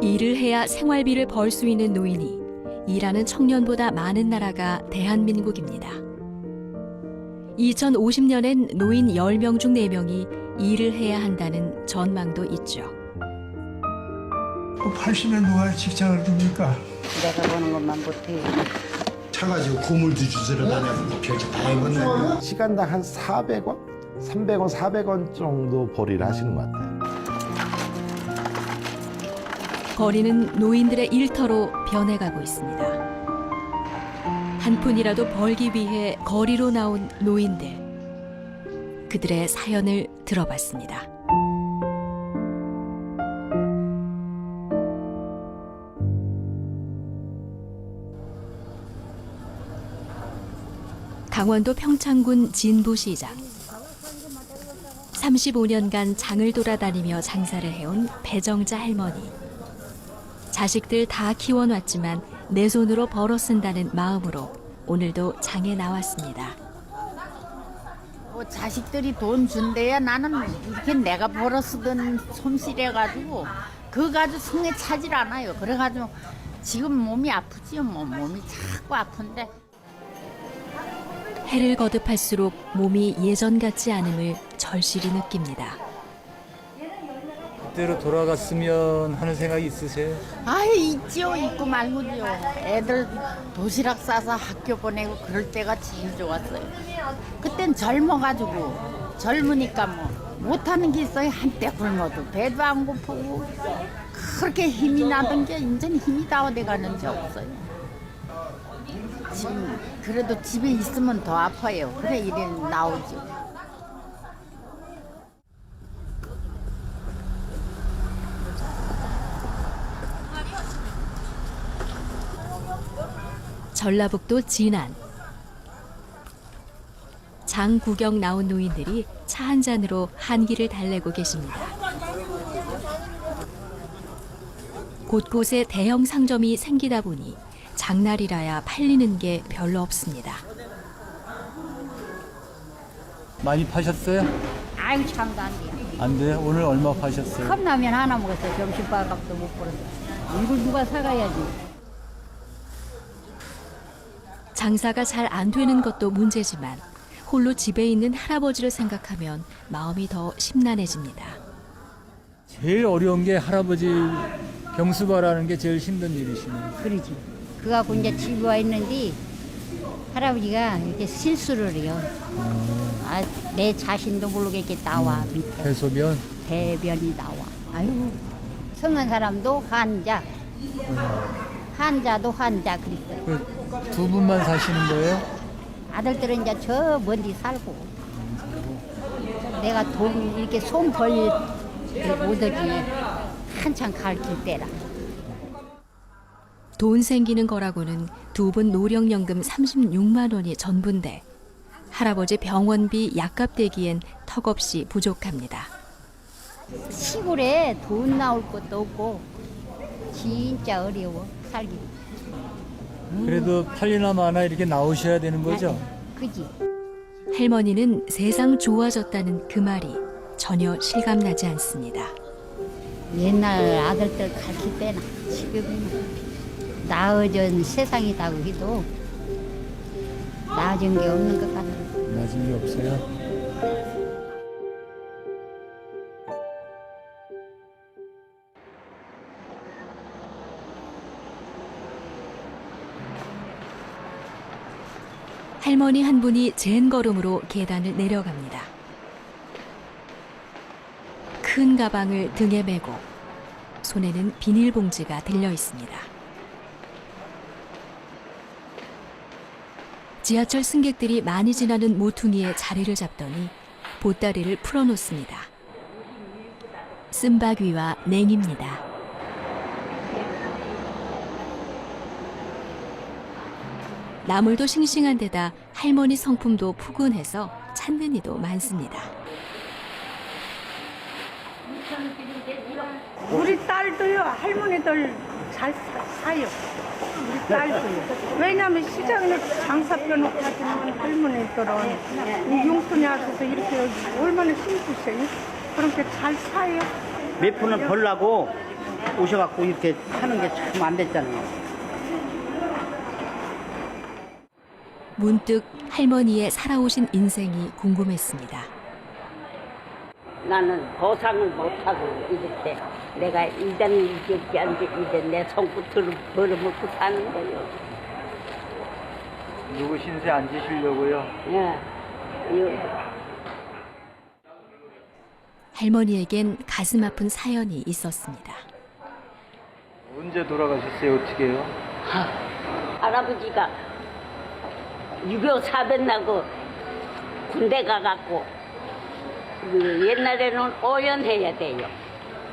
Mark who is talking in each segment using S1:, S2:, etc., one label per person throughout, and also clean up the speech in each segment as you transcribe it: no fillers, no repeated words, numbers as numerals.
S1: 일을 해야 생활비를 벌 수 있는 노인이 일하는 청년보다 많은 나라가 대한민국입니다. 2050년엔 노인 10명 중 4명이 일을 해야 한다는 전망도 있죠.
S2: 80년 누가 직장을 줍니까?
S3: 내가 보는 것만 못해.
S2: 차 가지고 고물도 주스러 다녀서 별짓 다 해봤네.
S4: 시간당 한 400원? 300원, 400원 정도 벌이를 하시는 것 같아요.
S1: 거리는 노인들의 일터로 변해가고 있습니다. 한 푼이라도 벌기 위해 거리로 나온 노인들. 그들의 사연을 들어봤습니다. 강원도 평창군 진부시장. 35년간 장을 돌아다니며 장사를 해온 배정자 할머니. 자식들 다 키워놨지만 내 손으로 벌어 쓴다는 마음으로 오늘도 장에 나왔습니다.
S3: 뭐 자식들이 돈 준대야 나는 이렇게 내가 벌어 쓰던 솜씨래가지고 그거 가지고 성에 차질 않아요. 그래가지고 지금 몸이 아프지요. 뭐 몸이 자꾸 아픈데.
S1: 해를 거듭할수록 몸이 예전 같지 않음을 절실히 느낍니다.
S5: 그때로 돌아갔으면 하는 생각이 있으세요?
S3: 아이 있지요. 있고 말고지요. 애들 도시락 싸서 학교 보내고 그럴 때가 제일 좋았어요. 그땐 젊어가지고 젊으니까 뭐 못하는 게 있어요. 한때 굶어도 배도 안 고프고 그렇게 힘이 나던 게 이제는 힘이 다워돼 가는지 없어요. 지금 그래도 집에 있으면 더 아파요. 그래 이래 나오지.
S1: 전라북도 진안. 장 구경 나온 노인들이 차 한 잔으로 한기를 달래고 계십니다. 곳곳에 대형 상점이 생기다 보니 장날이라야 팔리는 게 별로 없습니다.
S5: 많이 파셨어요?
S3: 아유 참도 안 돼요.
S5: 안 돼요? 오늘 얼마 파셨어요?
S3: 컵라면 하나 먹었어요. 점심밥값도 못 벌었어요. 이걸 누가 사가야지.
S1: 장사가 잘 안 되는 것도 문제지만 홀로 집에 있는 할아버지를 생각하면 마음이 더 심란해집니다.
S5: 제일 어려운 게 할아버지 병수발하는 게 제일 힘든 일이시네요.
S6: 그러지. 그 갖고 이제 집에 와 있는데 할아버지가 이렇게 실수를 해요. 아, 내 자신도 모르게 이렇게 나와 밑에
S5: 해소변?
S6: 대변이 나와. 아유, 성한 사람도 환자, 환자도 환자 그랬어요.
S5: 두 분만 사시는 거예요?
S6: 아들들은 이제 저 먼데 살고 내가 돈 이렇게 손벌 못하지 한참 가르칠 때라.
S1: 돈 생기는 거라고는 두 분 노령연금 36만 원이 전부인데 할아버지 병원비 약값 대기엔 턱없이 부족합니다.
S6: 시골에 돈 나올 것도 없고 진짜 어려워 살기.
S5: 그래도 8이나 마나 이렇게 나오셔야 되는 거죠?
S6: 그지?
S1: 할머니는 세상 좋아졌다는 그 말이 전혀 실감나지 않습니다.
S6: 옛날 아들들 가르칠 때나 지금 나아진 세상이라고 해도 나아진 게 없는 것 같아.
S5: 나중에 없어요?
S1: 할머니 한 분이 젠 걸음으로 계단을 내려갑니다. 큰 가방을 등에 메고 손에는 비닐봉지가 들려 있습니다. 지하철 승객들이 많이 지나는 모퉁이에 자리를 잡더니 보따리를 풀어놓습니다. 쓴바귀와 냉입니다. 나물도 싱싱한 데다 할머니 성품도 푸근해서 찾는 이도 많습니다.
S7: 우리 딸도요, 할머니들 잘 사요. 우리 딸도요. 왜냐면 시장에 장사 펴놓고 하시는 할머니들은 이 용돈이 앞에서 이렇게 얼마나 힘드세요? 그렇게 잘 사요.
S8: 몇 푼은 벌라고 오셔갖고 이렇게 하는 게 참 안 됐잖아요.
S1: 문득 할머니의 살아오신 인생이 궁금했습니다.
S9: 나는 보상을 못하고 이렇게 내가 이장이 이렇게 앉아 이제 내 손끝으로 벌어먹고 사는 거예요.
S5: 누구 신세 안 지시려고요?
S9: 예.
S1: 할머니에겐 가슴 아픈 사연이 있었습니다.
S5: 언제 돌아가셨어요? 어떻게 해요?
S9: 할아버지가 6.25 사변 나고 군대 가갖고 옛날에는 5년 해야 돼요.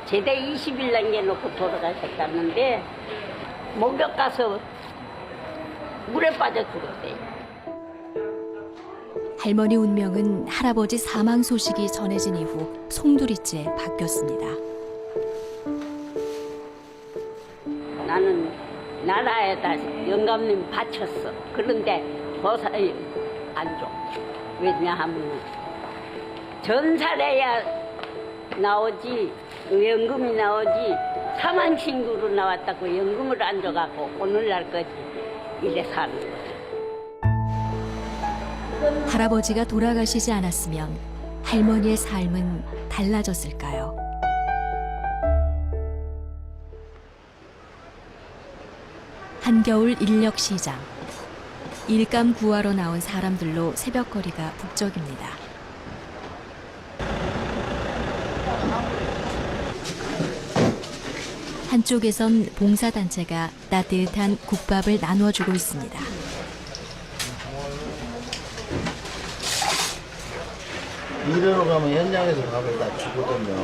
S9: 제대 20일 남겨놓고 돌아가셨다는데 목욕 가서 물에 빠져 죽었대요.
S1: 할머니 운명은 할아버지 사망 소식이 전해진 이후 송두리째 바뀌었습니다.
S9: 나는 나라에다 영감님 바쳤어. 그런데 보살이 안 줘. 왜냐하면 전살해야 나오지 연금이 나오지 사망 신고로 나왔다고 연금을 안 줘갖고 오늘날까지 이래 사는 거야.
S1: 할아버지가 돌아가시지 않았으면 할머니의 삶은 달라졌을까요? 한겨울 인력시장. 일감 구하러 나온 사람들로 새벽거리가 북적입니다. 한쪽에선 봉사단체가 따뜻한 국밥을 나눠주고 있습니다.
S10: 일하러 가면 현장에서 밥을 다 주거든요.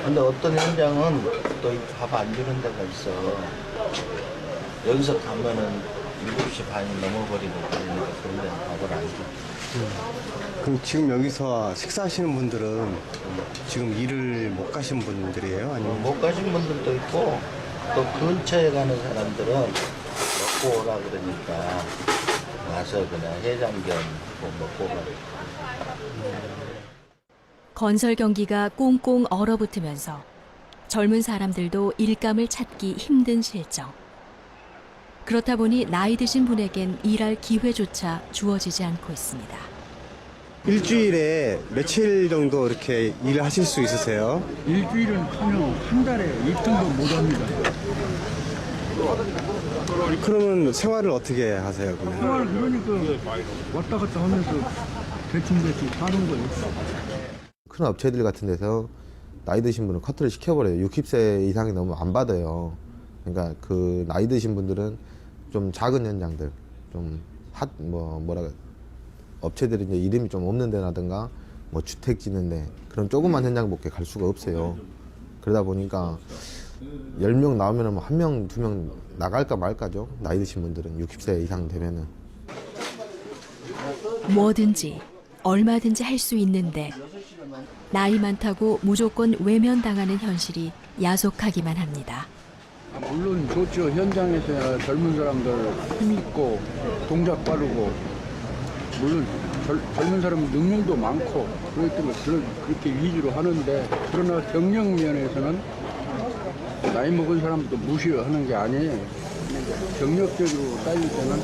S10: 근데 어떤 현장은 또 밥 안 주는 데가 있어. 여기서 가면은 7시 반이 넘어버리고 그러니까 그런 데는 밥을 안 줘.
S11: 그럼 지금 여기서 식사하시는 분들은 지금 일을 못 가신 분들이에요? 아니면
S10: 못 가신 분들도 있고 또 근처에 가는 사람들은 먹고 오라 그러니까 와서 그냥 해장겸 먹고 가요.
S1: 건설 경기가 꽁꽁 얼어붙으면서 젊은 사람들도 일감을 찾기 힘든 실정. 그렇다 보니 나이 드신 분에겐 일할 기회조차 주어지지 않고 있습니다.
S11: 일주일에 며칠 정도 이렇게 일을 하실 수 있으세요?
S5: 일주일은 하면 한 달에 이틀도 못 합니다.
S11: 그러면 생활을 어떻게 하세요? 그러면?
S5: 생활 그러니까 왔다 갔다 하면서 대충 사는 거예요.
S4: 큰 업체들 같은 데서 나이 드신 분은 커트를 시켜버려요. 60세 이상이 넘으면 안 받아요. 그러니까 그 나이 드신 분들은 좀 작은 현장들, 좀 업체들이 이제 이름이 좀 없는 데라든가 뭐 주택 짓는데 그런 조그만 현장밖에 갈 수가 없어요. 그러다 보니까 10명 나오면 뭐 1명, 2명 나갈까 말까죠. 나이 드신 분들은 60세 이상 되면은.
S1: 뭐든지 얼마든지 할 수 있는데 나이 많다고 무조건 외면당하는 현실이 야속하기만 합니다.
S5: 물론 좋죠. 현장에서 젊은 사람들 힘있고 동작 빠르고 물론 젊은 사람 능력도 많고 그렇기 때문에 그렇게 위주로 하는데 그러나 경력 면에서는 나이 먹은 사람도 무시하는 게 아니에요. 경력적으로 따질 때는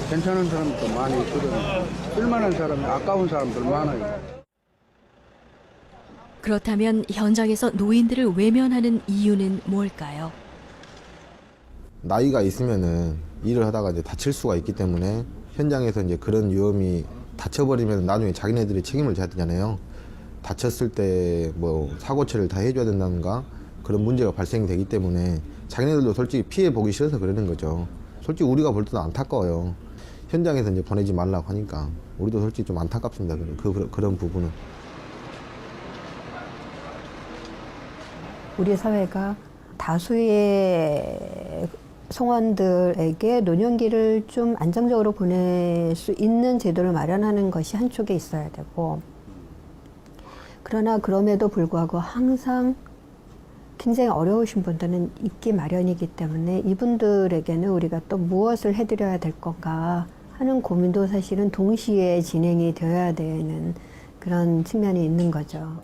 S5: 괜찮은 사람도 많이 있거든요. 쓸만한 사람이 아까운 사람들 많아요.
S1: 그렇다면 현장에서 노인들을 외면하는 이유는 뭘까요?
S4: 나이가 있으면은 일을 하다가 이제 다칠 수가 있기 때문에 현장에서 이제 그런 위험이 다쳐버리면 나중에 자기네들이 책임을 져야 되잖아요. 다쳤을 때 뭐 사고 처리를 다 해줘야 된다든가 그런 문제가 발생이 되기 때문에 자기네들도 솔직히 피해 보기 싫어서 그러는 거죠. 솔직히 우리가 볼 때도 안타까워요. 현장에서 이제 보내지 말라고 하니까 우리도 솔직히 좀 안타깝습니다. 그런 부분은.
S12: 우리 사회가 다수의 성원들에게 노년기를 좀 안정적으로 보낼 수 있는 제도를 마련하는 것이 한쪽에 있어야 되고, 그러나 그럼에도 불구하고 항상 굉장히 어려우신 분들은 있기 마련이기 때문에 이분들에게는 우리가 또 무엇을 해드려야 될 건가 하는 고민도 사실은 동시에 진행이 되어야 되는 그런 측면이 있는 거죠.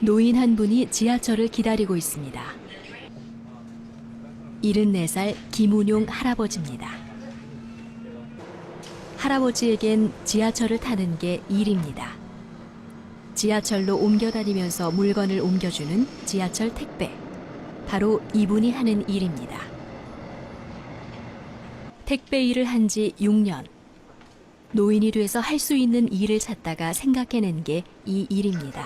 S1: 노인 한 분이 지하철을 기다리고 있습니다. 74살 김운용 할아버지입니다. 할아버지에겐 지하철을 타는 게 일입니다. 지하철로 옮겨 다니면서 물건을 옮겨주는 지하철 택배. 바로 이분이 하는 일입니다. 택배 일을 한 지 6년. 노인이 돼서 할 수 있는 일을 찾다가 생각해낸 게 이 일입니다.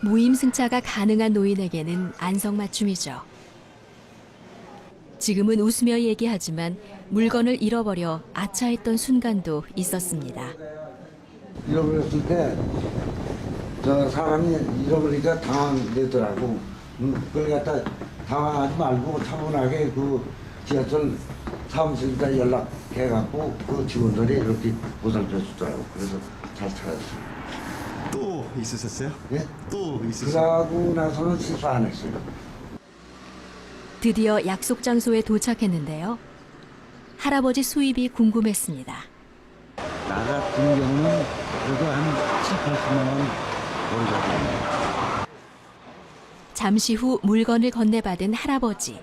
S1: 무임승차가 가능한 노인에게는 안성맞춤이죠. 지금은 웃으며 얘기하지만 물건을 잃어버려 아차했던 순간도 있었습니다.
S13: 잃어버렸을 때 저 사람이 잃어버리니까 당황되더라고. 그걸 갖다 당황하지 말고 차분하게 그 지하철 사무실에다 연락해갖고 그 직원들이 이렇게 보살펴 주더라고. 그래서 잘 찾았어요.
S11: 또 있으셨어요?
S13: 예?
S11: 또 있으셨어요?
S13: 그러고 나서는 실수 안 했어요.
S1: 드디어 약속 장소에 도착했는데요. 할아버지 수입이 궁금했습니다.
S13: 나 같은 경우는 그래도 한 7, 80만 원 벌거든요.
S1: 잠시 후 물건을 건네받은 할아버지.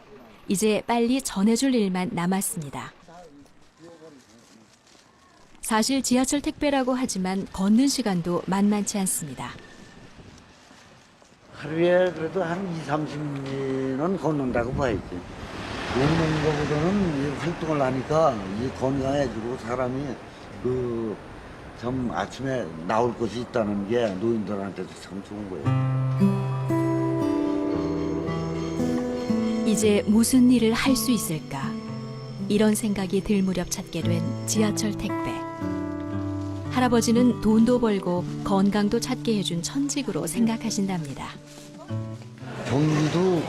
S1: 이제 빨리 전해줄 일만 남았습니다. 사실 지하철 택배라고 하지만 걷는 시간도 만만치 않습니다.
S13: 하루에 그래도 한 2, 30리는 걷는다고 봐야지. 걷는 거보다는 이 활동을 하니까 이 건강해지고 사람이 참 아침에 나올 것이 있다는 게 노인들한테도 참 좋은 거예요.
S1: 이제 무슨 일을 할 수 있을까? 이런 생각이 들 무렵 찾게 된 지하철 택배. 할아버지는 돈도 벌고 건강도 찾게 해준 천직으로 생각하신답니다.
S13: 경기도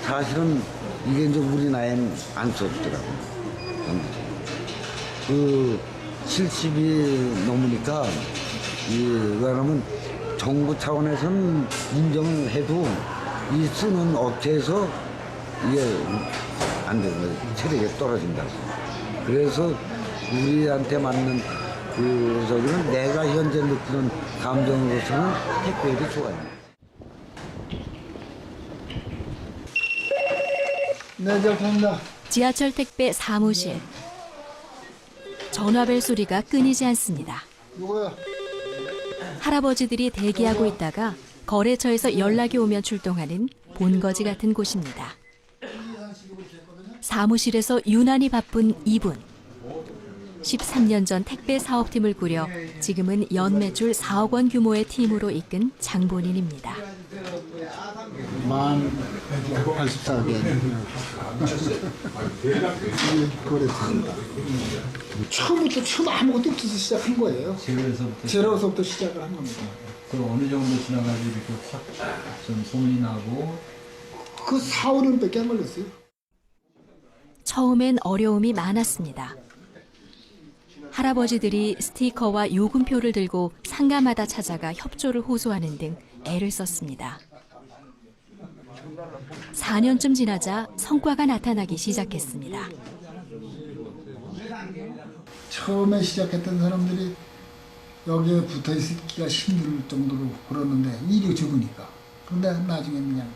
S13: 사실은 이게 이제 우리 나이엔 안 썼더라고. 그 70이 넘으니까 왜냐면 정부 차원에서는 인정을 해도 이 쓰는 업체에서 이게 안 되는 거예요. 체력이 떨어진다고. 그래서 우리한테 맞는 저기는 내가 현재 느끼는 감정으로서는 택배일이 좋아요.
S2: 네, 감사합니다.
S1: 지하철 택배 사무실. 전화벨 소리가 끊이지 않습니다.
S2: 누구야?
S1: 할아버지들이 대기하고 있다가 거래처에서 연락이 오면 출동하는 본거지 같은 곳입니다. 사무실에서 유난히 바쁜 이분. 13년 전 택배 사업팀을 꾸려 지금은 연매출 4억 원 규모의 팀으로 이끈 장본인입니다.
S2: 만 84개. 그랬습니다. 처음 아무것도 없어서 시작한 거예요. 제로서부터 시작을 한 겁니다.
S5: 그럼 어느 정도 지나가지고 이렇게 확 좀 소문이 나고?
S2: 그 4, 5년밖에 안 걸렸어요.
S1: 처음엔 어려움이 많았습니다. 할아버지들이 스티커와 요금표를 들고 상가마다 찾아가 협조를 호소하는 등 애를 썼습니다. 4년쯤 지나자 성과가 나타나기 시작했습니다.
S2: 처음에 시작했던 사람들이 여기에 붙어 있기가 힘들 정도로 그러는데 일이 적으니까. 그런데 나중에 그냥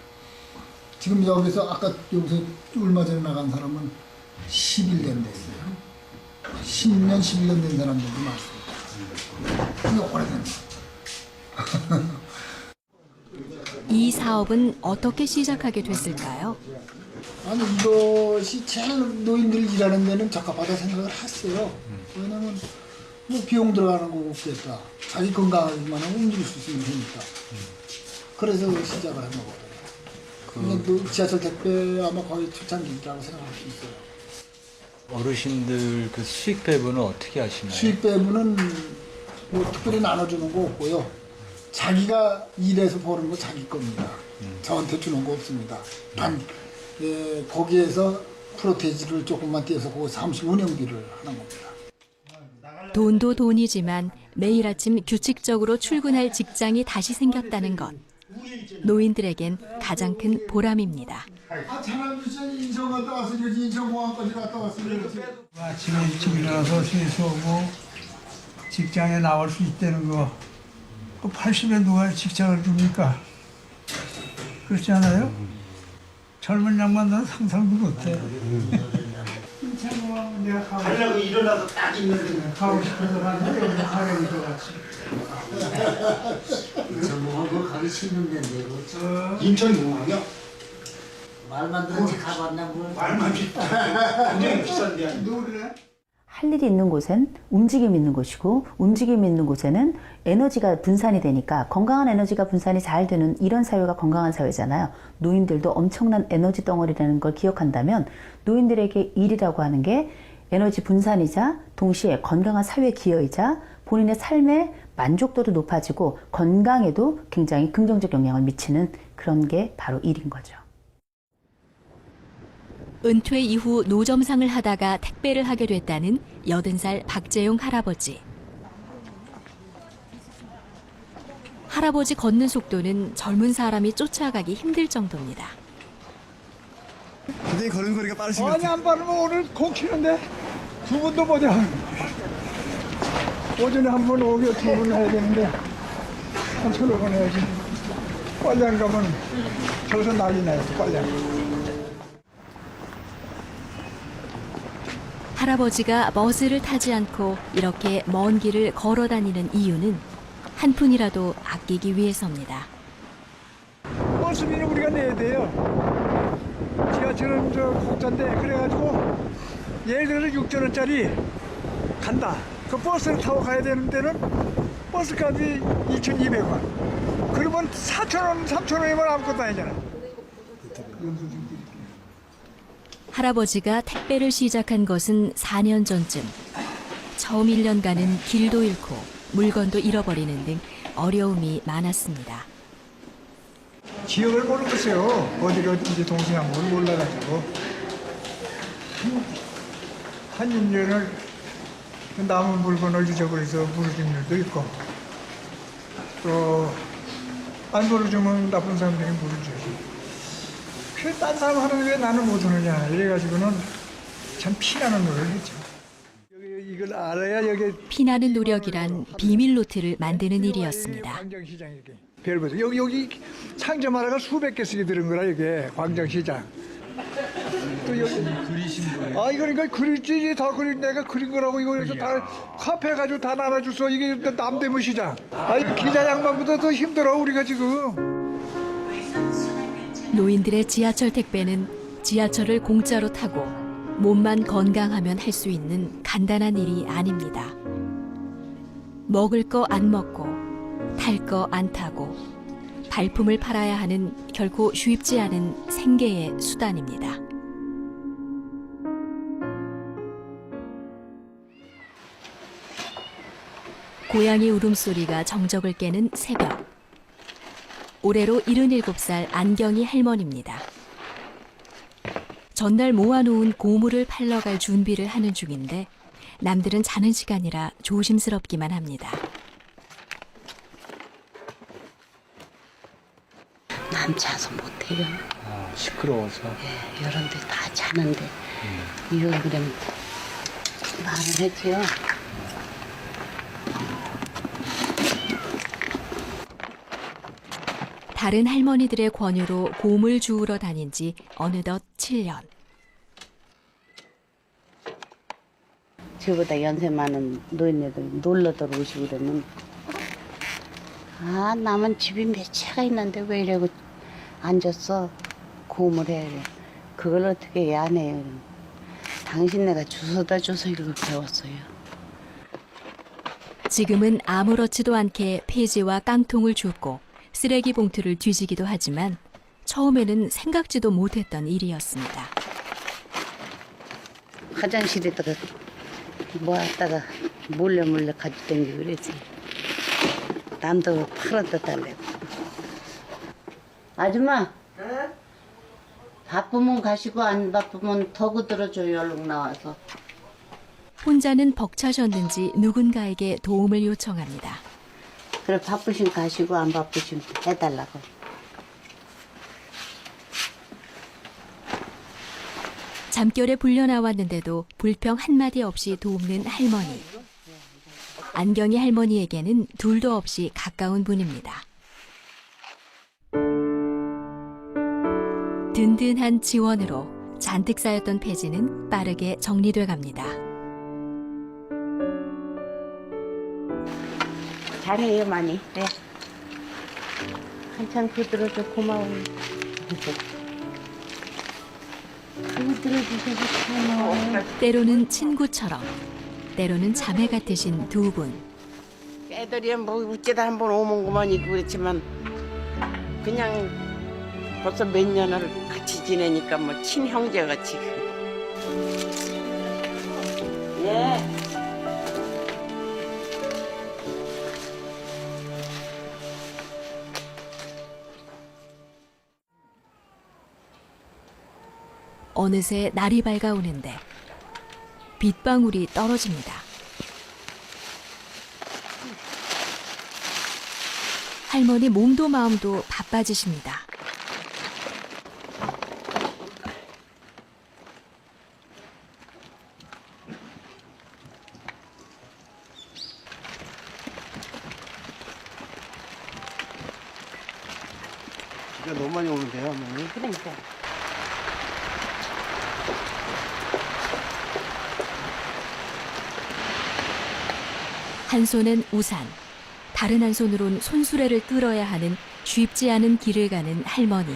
S2: 지금 여기서 아까 여기서 얼마 전에 나간 사람은 11년 됐어요. 10년, 11년 된 사람들도 많습니다. 이게 오래됩니다.
S1: 이 사업은 어떻게 시작하게 됐을까요?
S2: 아니 이것이 제일 노인들 일하는 데는 적합하다 생각을 했어요. 왜냐면 뭐 비용 들어가는 거 없겠다. 자기 건강하기만 하면 움직일 수 있으면 되니까. 그래서 시작을 한 거거든요. 근데 그 지하철 택배 아마 거의 초창기라고 생각할 수 있어요.
S5: 어르신들 그 수익 배분은 어떻게 하시나요?
S2: 수익 배분은 뭐 특별히 나눠주는 거 없고요. 자기가 일해서 버는 거 자기 겁니다. 저한테 주는 거 없습니다. 단 거기에서 프로테지를 조금만 떼서 그 사무실 운영비를 하는 겁니다.
S1: 돈도 돈이지만 매일 아침 규칙적으로 출근할 직장이 다시 생겼다는 것. 노인들에겐 가장 큰 보람입니다.
S2: 장안주천 인천 갔다 왔으니 인천공항까지 갔다 왔으니
S14: 아침에 일찍 일어나서 세수하고 직장에 나올 수 있다는 거 80에 누가 직장을 줍니까? 그렇지 않아요? 젊은 양반들은 상상도 못해. 내가 가려고 일어나서 딱 있는데 가고 싶어서 나는 여기 가려고 들어갔지.
S8: 전공하고 가기 싫은 데인데 이거.
S14: 인천공항이요?
S8: 말만 들었지 가봤나 뭘.
S14: 말만 비싸. 굉장히 비싼데. 누구래?
S15: 할 일이 있는 곳엔 움직임이 있는 곳이고 움직임이 있는 곳에는 에너지가 분산이 되니까 건강한 에너지가 분산이 잘 되는 이런 사회가 건강한 사회잖아요. 노인들도 엄청난 에너지 덩어리라는 걸 기억한다면 노인들에게 일이라고 하는 게 에너지 분산이자 동시에 건강한 사회 기여이자 본인의 삶의 만족도도 높아지고 건강에도 굉장히 긍정적 영향을 미치는 그런 게 바로 일인 거죠.
S1: 은퇴 이후 노점상을 하다가 택배를 하게 됐다는 80살 박재용 할아버지. 할아버지 걷는 속도는 젊은 사람이 쫓아가기 힘들 정도입니다.
S11: 굉장히 걸음걸이가 빠르신 것
S14: 아니
S11: 같아요.
S14: 안 빠르면 오늘 공 치는데 두 분도 보자. 오전에 한 번 오게 두 번 해야 되는데 한 서너 번 해야지. 빨리 안 가면 저기서 난리 나요. 빨리 안 가면.
S1: 할아버지가 버스를 타지 않고 이렇게 먼 길을 걸어 다니는 이유는 한 푼이라도 아끼기 위해서입니다.
S14: 버스비는 우리가 내야 돼요. 지하철은 저 공짜인데 그래가지고 예를 들어서 6,000원짜리 간다. 그 버스를 타고 가야 되는 데는 버스값이 2,200원. 그러면 4,000원, 3,000원이면 아무것도 아니잖아.
S1: 할아버지가 택배를 시작한 것은 4년 전쯤. 처음 1년간은 길도 잃고 물건도 잃어버리는 등 어려움이 많았습니다.
S14: 지역을 모르겠어요. 어디가 어딘지 동서남북을 몰라가지고 한 1년을 남은 물건을 잊어버려서 부르는 일도 있고 또 안 부르주면 나쁜 사람들이 부르주지. 그래 딴 사람 하는 왜 나는 못 하느냐 이래가지고는 참 피나는 노력을 했죠. 이걸 알아야 여기
S1: 피나는 노력이란 비밀 노트를 만드는 일이었습니다.
S14: 광장시장 이렇게 별 보세요. 여기 상점 하나가 수백 개 쓰게 들은 거라 이게 광장시장. 또 여기 그리신 거예요? 아 이거 그렸지 다 그린 내가 그린 거라고 이거 다 카페 가지고 다 나눠줬어. 이게 남대문 시장. 아 기자 양반보다 더 힘들어 우리가 지금.
S1: 노인들의 지하철 택배는 지하철을 공짜로 타고 몸만 건강하면 할 수 있는 간단한 일이 아닙니다. 먹을 거 안 먹고 탈 거 안 타고 발품을 팔아야 하는 결코 쉽지 않은 생계의 수단입니다. 고양이 울음소리가 정적을 깨는 새벽. 올해로 77살 안경이 할머니입니다. 전날 모아놓은 고물을 팔러 갈 준비를 하는 중인데 남들은 자는 시간이라 조심스럽기만 합니다.
S9: 남 자서 못해요.
S5: 아, 시끄러워서.
S9: 예, 이런 데 다 자는데 이거 그럼 말을 했지요.
S1: 다른 할머니들의 권유로 곰을 주우러 다닌 지 어느덧 7년.
S9: 저보다 연세 많은 노인네들 놀러 들어오시고 그러면 아 남은 집이 몇 채가 있는데 왜 이러고 앉았어 곰을 해 그래. 그걸 어떻게 해야 안 해요. 당신네가 주워다 줘서 이걸 배웠어요.
S1: 지금은 아무렇지도 않게 폐지와 깡통을 줍고 쓰레기 봉투를 뒤지기도 하지만 처음에는 생각지도 못했던 일이었습니다.
S9: 화장실에다가 모았다가 몰래 가지고 다니고 그랬지. 남도 팔아다 달래고. 아줌마. 네? 바쁘면 가시고 안 바쁘면 더구 들어줘요. 얼른 나와서.
S1: 혼자는 벅차셨는지 누군가에게 도움을 요청합니다.
S9: 그래 바쁘신 가시고 안 바쁘신 해달라고.
S1: 잠결에 불려 나왔는데도 불평 한마디 없이 돕는 할머니. 안경이 할머니에게는 둘도 없이 가까운 분입니다. 든든한 지원으로 잔뜩 쌓였던 폐지는 빠르게 정리돼 갑니다.
S9: 잘해요 많이. 네. 한참 들어줘 고마워요. 들어주셔서 고마워요.
S1: 때로는 친구처럼, 때로는 자매 같으신 두 분.
S9: 애들이 뭐 어쩌다 한번 오mon구만 있고 그랬지만 그냥 벌써 몇 년을 같이 지내니까 뭐 친형제같이. 예.
S1: 어느새 날이 밝아오는데 빗방울이 떨어집니다. 할머니 몸도 마음도 바빠지십니다.
S11: 비가 너무 많이 오는데요, 어머니?
S9: 그러니까.
S1: 한 손엔 우산, 다른 한 손으론 손수레를 끌어야 하는 쉽지 않은 길을 가는 할머니.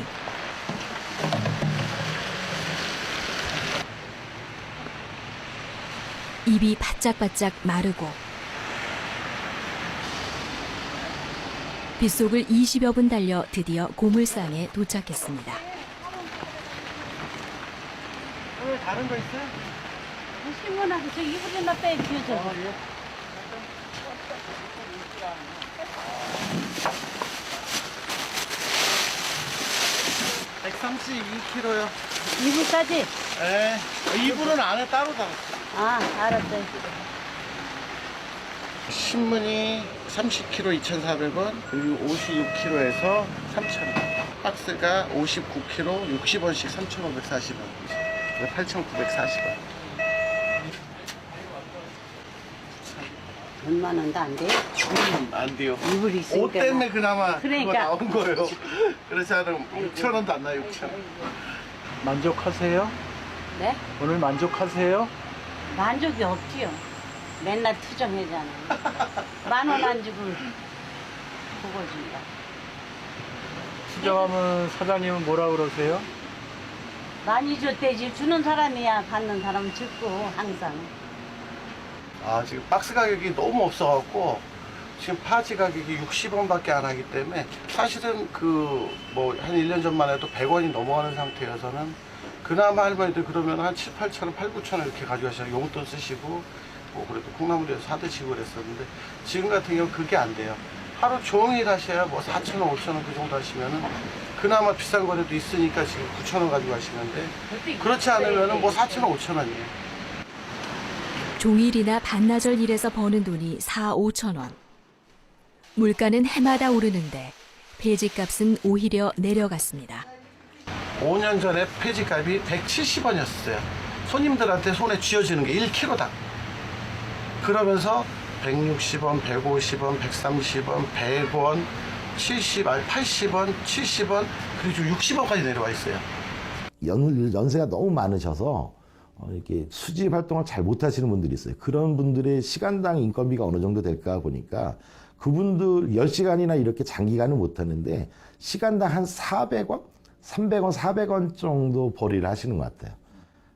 S1: 입이 바짝바짝 마르고 빗속을 20여 분 달려 드디어 고물상에 도착했습니다.
S11: 오늘 다른 거 있어요?
S6: 신문하고 저 이불 좀 빼 비워줘.
S10: 132kg요.
S6: 이불까지?
S10: 네. 이불은 안에 따로 담았어요.
S6: 아, 알았어요.
S10: 신문이 30kg 2,400원, 그리고 56kg에서 3,000원. 박스가 59kg 60원씩 3,540원. 8,940원.
S9: 얼마 원도 안 돼요?
S10: 안 돼요.
S9: 이불이 있으니까.
S10: 옷 때문에 그나마
S9: 그러니까.
S10: 그거 나온 거예요. 그렇지 않으면 6,000원도 안 나요, 6,000원.
S14: 만족하세요?
S6: 네?
S14: 오늘 만족하세요?
S6: 만족이 없지요. 맨날 투정하잖아. 10,000원 안 주고 그거 준다.
S14: 투정하면 사장님은 뭐라 그러세요?
S6: 많이 줬대지. 주는 사람이야 받는 사람은 죽고 항상.
S10: 아, 지금 박스 가격이 너무 없어갖고 지금 파지 가격이 60원밖에 안 하기 때문에 사실은 그 뭐 한 1년 전만 해도 100원이 넘어가는 상태여서는 그나마 할머니들 그러면 한 7, 8,000원, 8, 9,000원 이렇게 가져가셔서 용돈 쓰시고 뭐 그래도 콩나물에서 사 드시고 그랬었는데 지금 같은 경우 그게 안 돼요. 하루 종일 하셔야 뭐 4,000원, 5,000원 그 정도 하시면은 그나마 비싼 거라도 있으니까 지금 9,000원 가지고 가시는데 그렇지 않으면은 뭐 4,000원, 5,000원이에요.
S1: 종일이나 반나절 일해서 버는 돈이 4, 5천 원. 물가는 해마다 오르는데 폐지값은 오히려 내려갔습니다.
S10: 5년 전에 폐지값이 170원이었어요. 손님들한테 손에 쥐어지는 게 1kg당. 그러면서 160원, 150원, 130원, 100원, 80원, 70원, 그리고 60원까지 내려와 있어요.
S4: 연세가 너무 많으셔서 이렇게 수집 활동을 잘 못하시는 분들이 있어요. 그런 분들의 시간당 인건비가 어느 정도 될까 보니까 그분들 10시간이나 이렇게 장기간은 못하는데 시간당 한 400원, 300원, 400원 정도 벌이를 하시는 것 같아요.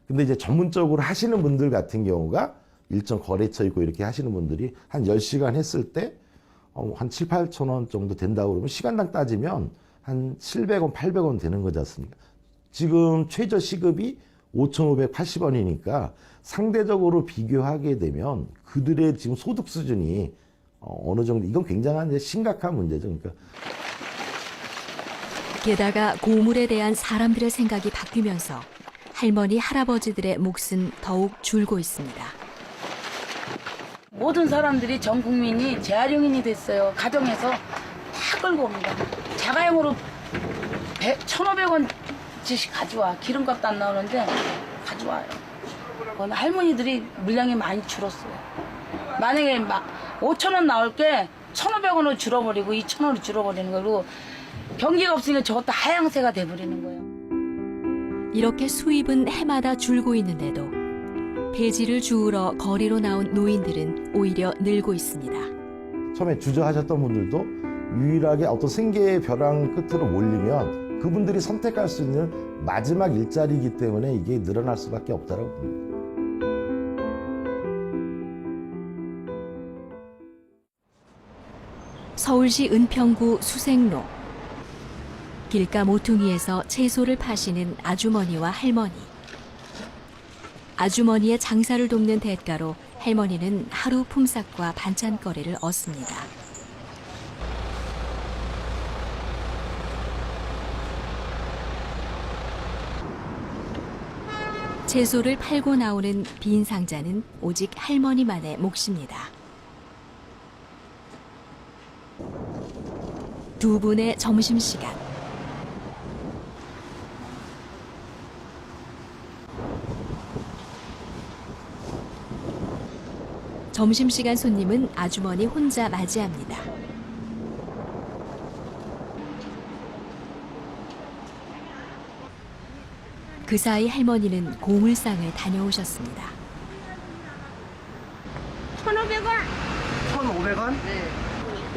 S4: 근데 이제 전문적으로 하시는 분들 같은 경우가 일정 거래처 있고 이렇게 하시는 분들이 한 10시간 했을 때 한 7, 8천 원 정도 된다고 그러면 시간당 따지면 한 700원, 800원 되는 거지 않습니까? 지금 최저 시급이 5,580원이니까 상대적으로 비교하게 되면 그들의 지금 소득 수준이 어느 정도, 이건 굉장한 이제 심각한 문제죠. 그러니까.
S1: 게다가 고물에 대한 사람들의 생각이 바뀌면서 할머니, 할아버지들의 몫은 더욱 줄고 있습니다.
S16: 모든 사람들이 전 국민이 재활용인이 됐어요. 가정에서 다 끌고 옵니다. 자가용으로 1,500원씩 가져와. 기름값도 안 나오는데 가져와요. 할머니들이 물량이 많이 줄었어요. 만약에 막 5,000원 나올 게 1,500원으로 줄어버리고 2,000원으로 줄어버리는 거고 경기가 없으니까 저것도 하향세가 돼버리는 거예요.
S1: 이렇게 수입은 해마다 줄고 있는데도 폐지를 주우러 거리로 나온 노인들은 오히려 늘고 있습니다.
S17: 처음에 주저하셨던 분들도 유일하게 어떤 생계의 벼랑 끝으로 몰리면 그분들이 선택할 수 있는 마지막 일자리이기 때문에 이게 늘어날 수밖에 없다고 봅니다.
S1: 서울시 은평구 수색로. 길가 모퉁이에서 채소를 파시는 아주머니와 할머니. 아주머니의 장사를 돕는 대가로 할머니는 하루 품삯과 반찬거리를 얻습니다. 채소를 팔고 나오는 빈 상자는 오직 할머니만의 몫입니다. 두 분의 점심시간. 점심시간 손님은 아주머니 혼자 맞이합니다. 그 사이 할머니는 고물상을 다녀오셨습니다.
S7: 1,500원.
S11: 1,500원? 네.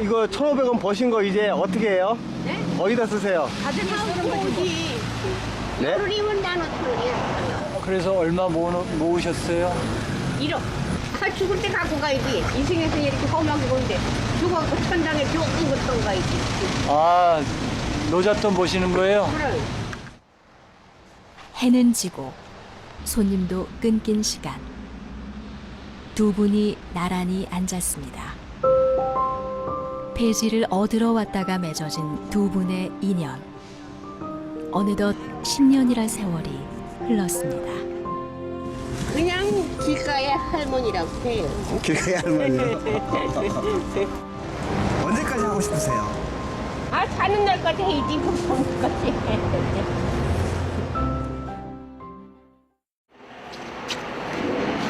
S11: 이거 1,500원 버신 거 이제 어떻게 해요?
S7: 네?
S11: 어디다 쓰세요?
S7: 가정에 쓰는 거지.
S11: 네?
S7: 그리면 나는 그러냐.
S5: 그래서 얼마 모으셨어요?
S7: 1억. 아, 죽을 때 갖고 가야지. 인생에서 이렇게 험하게 보는데 죽어갖고 천장에 좋은 것도 가야지.
S5: 아, 노잣돈 보시는 거예요?
S7: 그래.
S1: 해는 지고 손님도 끊긴 시간. 두 분이 나란히 앉았습니다. 폐지를 얻으러 왔다가 맺어진 두 분의 인연. 어느덧 10년이란 세월이 흘렀습니다.
S7: 그냥 길가의 할머니라고 해요.
S11: 길가의 할머니요? 언제까지 하고 싶으세요?
S7: 아, 사는 날까지 해야지. 보통까지.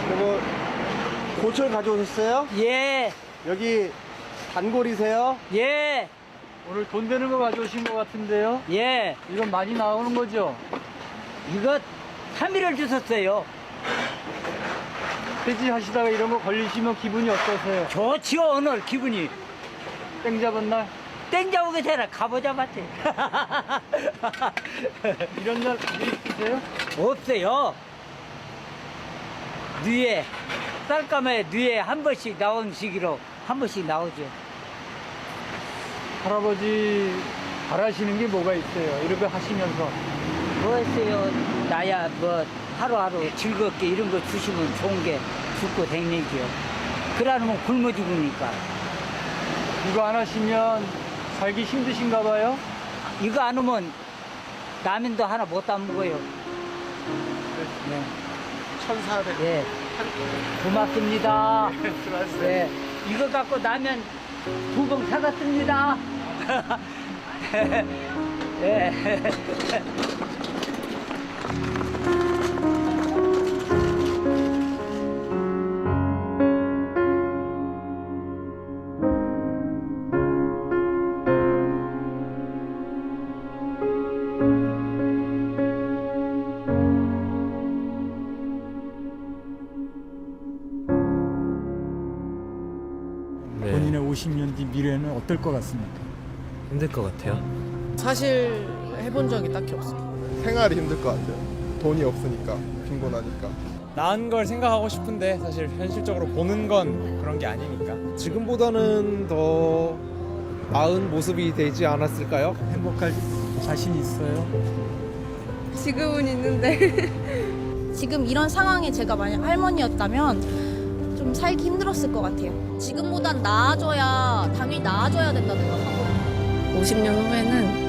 S11: 이거 고철 가져오셨어요?
S14: 예,
S11: 여기 단골이세요?
S14: 예,
S5: 오늘 돈 되는 거 가져오신 것 같은데요?
S14: 예.
S5: 이건 많이 나오는 거죠?
S14: 이거 3일을 주셨어요.
S5: 폐지하시다가 이런 거 걸리시면 기분이 어떠세요?
S14: 좋지요, 오늘 기분이.
S5: 땡 잡은 날?
S14: 땡 잡으게 되나 가보자 봤지.
S5: 이런 날 있으세요?
S14: 없어요. 뉘에, 쌀감에 뉘에 한 번씩 나온 시기로 한 번씩 나오죠.
S5: 할아버지 바라시는 게 뭐가 있어요? 이렇게 하시면서.
S14: 뭐 했어요? 나야 뭐 하루하루 즐겁게 이런 거 주시면 좋은 게 죽고 댕기죠. 그러면 굶어 죽으니까.
S5: 이거 안 하시면 살기 힘드신가 봐요?
S14: 이거 안 하면 라면도 하나 못 담먹어요. 네.
S11: 1,400원.
S14: 예. 고맙습니다.
S11: 수고하셨어요.
S14: 네. 이거 갖고 라면 2봉 사갔습니다. 예.
S18: 본인의 50년 뒤 미래는 어떨 것 같습니까?
S19: 힘들 것 같아요.
S20: 사실 해본 적이 딱히 없어요.
S21: 생활이 힘들 것 같아요. 돈이 없으니까, 빈곤하니까.
S19: 나은 걸 생각하고 싶은데 사실 현실적으로 보는 건 그런 게 아니니까. 지금보다는 더 나은 모습이 되지 않았을까요?
S18: 행복할 자신 있어요?
S20: 지금은 있는데 지금 이런 상황에 제가 만약 할머니였다면 좀 살기 힘들었을 것 같아요. 지금보단 나아져야 당연히 나아져야 된다 생각하고 50년 후에는